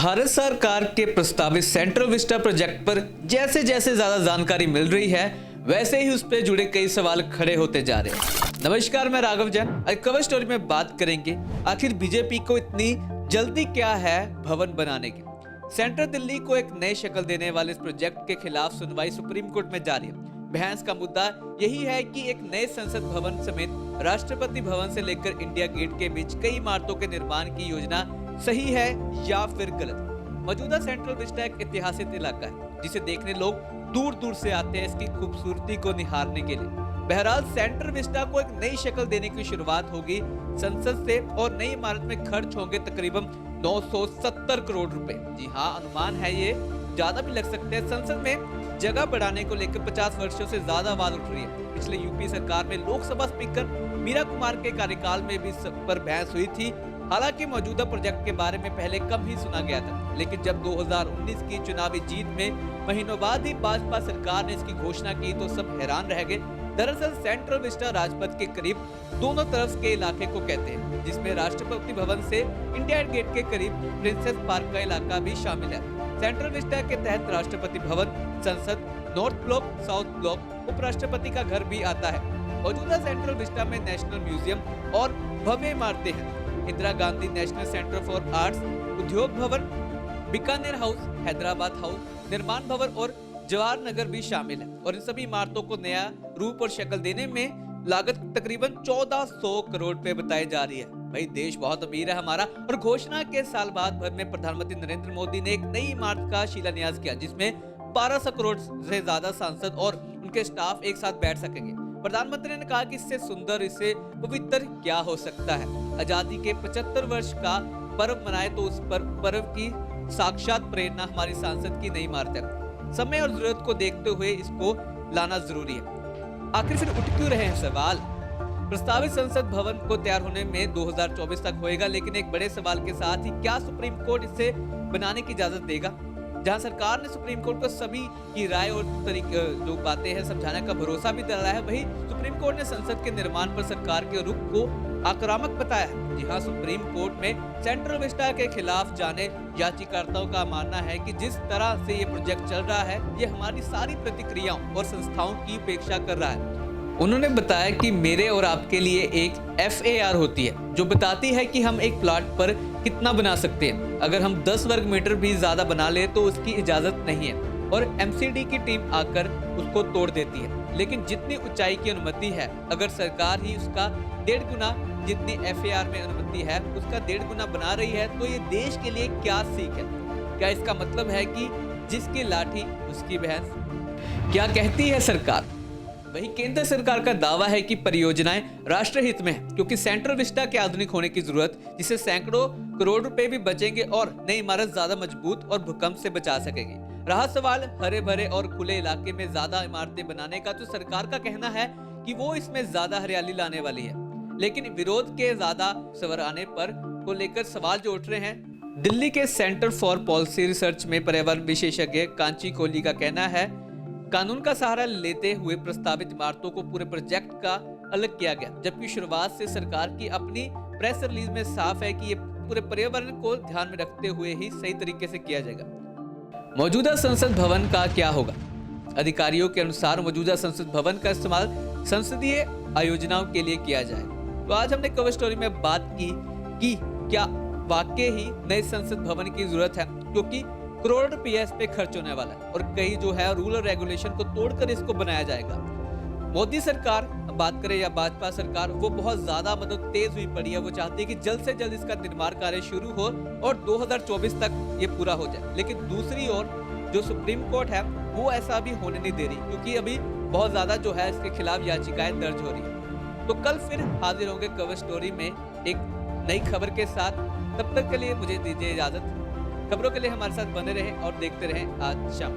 भारत सरकार के प्रस्तावित सेंट्रल विस्टा प्रोजेक्ट पर जैसे जैसे ज्यादा जानकारी मिल रही है वैसे ही उस पर जुड़े कई सवाल खड़े होते जा रहे हैं। नमस्कार, मैं राघव जैन। आज कवर स्टोरी में बात करेंगे आखिर बीजेपी को इतनी जल्दी क्या है भवन बनाने की। सेंट्रल दिल्ली को एक नई शक्ल देने वाले इस प्रोजेक्ट के खिलाफ सुनवाई सुप्रीम कोर्ट में जारी है। बहस का मुद्दा यही है कि एक नए संसद भवन समेत राष्ट्रपति भवन से लेकर इंडिया गेट के बीच कई इमारतों के निर्माण की योजना सही है या फिर गलत। मौजूदा सेंट्रल विस्टा एक ऐतिहासिक इलाका है जिसे देखने लोग दूर दूर से आते हैं इसकी खूबसूरती को निहारने के लिए। बहरहाल सेंट्रल विस्टा को एक नई शक्ल देने की शुरुआत होगी संसद से और नई इमारत में खर्च होंगे तकरीबन 970 करोड़ रुपए। जी हाँ, अनुमान है ये ज्यादा भी लग सकते हैं। संसद में जगह बढ़ाने को लेकर 50 वर्षों से ज्यादा आवाज उठ रही है। पिछले यूपी सरकार में लोकसभा स्पीकर मीरा कुमार के कार्यकाल में भी इस पर बहस हुई थी। हालांकि मौजूदा प्रोजेक्ट के बारे में पहले कम ही सुना गया था, लेकिन जब 2019 की चुनावी जीत में महीनों बाद ही भाजपा सरकार ने इसकी घोषणा की तो सब हैरान रह गए। दरअसल सेंट्रल विस्टा राजपथ के करीब दोनों तरफ के इलाके को कहते हैं, जिसमें राष्ट्रपति भवन से इंडिया गेट के करीब प्रिंसेस पार्क का इलाका भी शामिल है। सेंट्रल विस्टा के तहत राष्ट्रपति भवन, संसद, नॉर्थ ब्लॉक, साउथ ब्लॉक, उपराष्ट्रपति का घर भी आता है। मौजूदा सेंट्रल विस्टा में नेशनल म्यूजियम और भव्य इमारतें हैं। Indira Gandhi national centre for arts, उद्योग भवन, बीकानेर हाउस, हैदराबाद हाउस, निर्माण भवन और जवाहर नगर भी शामिल है। और इन सभी इमारतों को नया रूप और शक्ल देने में लागत तकरीबन 1400 करोड़ रुपए बताई जा रही है। भाई, देश बहुत अमीर है हमारा। और घोषणा के साल बाद भर में प्रधानमंत्री नरेंद्र मोदी ने एक नई इमारत का शिलान्यास किया जिसमें 1200 करोड़ से ज्यादा सांसद और उनके स्टाफ एक साथ बैठ सकेंगे। प्रधानमंत्री ने कहा कि इससे सुंदर, इससे पवित्र क्या हो सकता है। आजादी के 75 वर्ष का पर्व मनाए तो उस पर पर्व की साक्षात प्रेरणा हमारी सांसद की नई इमारत है। समय और जरूरत को देखते हुए इसको लाना जरूरी है। आखिर फिर उठ क्यों रहे हैं सवाल। प्रस्तावित संसद भवन को तैयार होने में 2024 तक होएगा, लेकिन एक बड़े सवाल के साथ ही क्या सुप्रीम कोर्ट इसे बनाने की इजाजत देगा। जहां सरकार ने सुप्रीम कोर्ट को सभी की राय और तरीके जो बातें हैं समझाने का भरोसा भी दिलाया है, वही सुप्रीम कोर्ट ने संसद के निर्माण पर सरकार के रुख को आक्रामक बताया है। जी हाँ, सुप्रीम कोर्ट में सेंट्रल विस्टा के खिलाफ जाने याचिकाकर्ताओं का मानना है कि जिस तरह से ये प्रोजेक्ट चल रहा है ये हमारी सारी प्रतिक्रियाओं और संस्थाओं की उपेक्षा कर रहा है। उन्होंने बताया कि मेरे और आपके लिए एक FAR होती है जो बताती है कि हम एक प्लॉट पर कितना बना सकते हैं। अगर हम 10 वर्ग मीटर भी ज्यादा बना ले तो उसकी इजाजत नहीं है और MCD की टीम आकर उसको तोड़ देती है। लेकिन जितनी ऊंचाई की अनुमति है, अगर सरकार ही उसका 1.5 गुना जितनी FAR में अनुमति है उसका 1.5 गुना बना रही है तो ये देश के लिए क्या सीख है। क्या इसका मतलब है कि जिसकी लाठी उसकी भैंस? क्या कहती है सरकार? वही केंद्र सरकार का दावा है कि परियोजनाएं राष्ट्रहित में है, क्योंकि सेंट्रल विस्टा के आधुनिक होने की जरूरत, जिससे सैकड़ों करोड़ रुपए भी बचेंगे और नई इमारत ज्यादा मजबूत और भूकंप से बचा सकेगी। रहा सवाल हरे भरे और खुले इलाके में ज्यादा इमारतें बनाने का, तो सरकार का कहना है कि वो इसमें ज्यादा हरियाली लाने वाली है, लेकिन विरोध के ज्यादा सवर आने पर को लेकर सवाल जो उठ रहे हैं। दिल्ली के सेंटर फॉर पॉलिसी रिसर्च में पर्यावरण विशेषज्ञ कांची कोहली का कहना है, कानून का सहारा लेते हुए प्रस्तावित इमारतों को पूरे प्रोजेक्ट का अलग किया गया, जबकि शुरुआत से सरकार की अपनी प्रेस रिलीज में साफ है कि ये पूरे पर्यावरण को ध्यान में रखते हुए ही सही तरीके से किया जाएगा। मौजूदा संसद भवन का क्या होगा? अधिकारियों के अनुसार मौजूदा संसद भवन का इस्तेमाल संसदीय आयोजनाओं के लिए किया जाएगा। तो आज हमने कवर स्टोरी में बात की कि क्या वाकई ही नए संसद भवन की जरूरत है, क्योंकि करोड़ रुपया इस पे खर्च होने वाला है और कई जो है रूल और रेगुलेशन को तोड़कर इसको बनाया जाएगा। मोदी सरकार बात करें या भाजपा सरकार, वो बहुत ज्यादा मतलब तेज हुई पड़ी है। वो चाहती है कि जल्द से जल्द इसका निर्माण कार्य शुरू हो और 2024 तक ये पूरा हो जाए। लेकिन दूसरी ओर जो सुप्रीम कोर्ट है वो ऐसा भी होने नहीं दे रही, क्योंकि अभी बहुत ज्यादा जो है इसके खिलाफ याचिकाएं दर्ज हो रही है। तो कल फिर हाजिर होंगे कवर स्टोरी में एक नई खबर के साथ। तब तक के लिए मुझे दीजिए इजाजत। खबरों के लिए हमारे साथ बने रहें और देखते रहें आज शाम।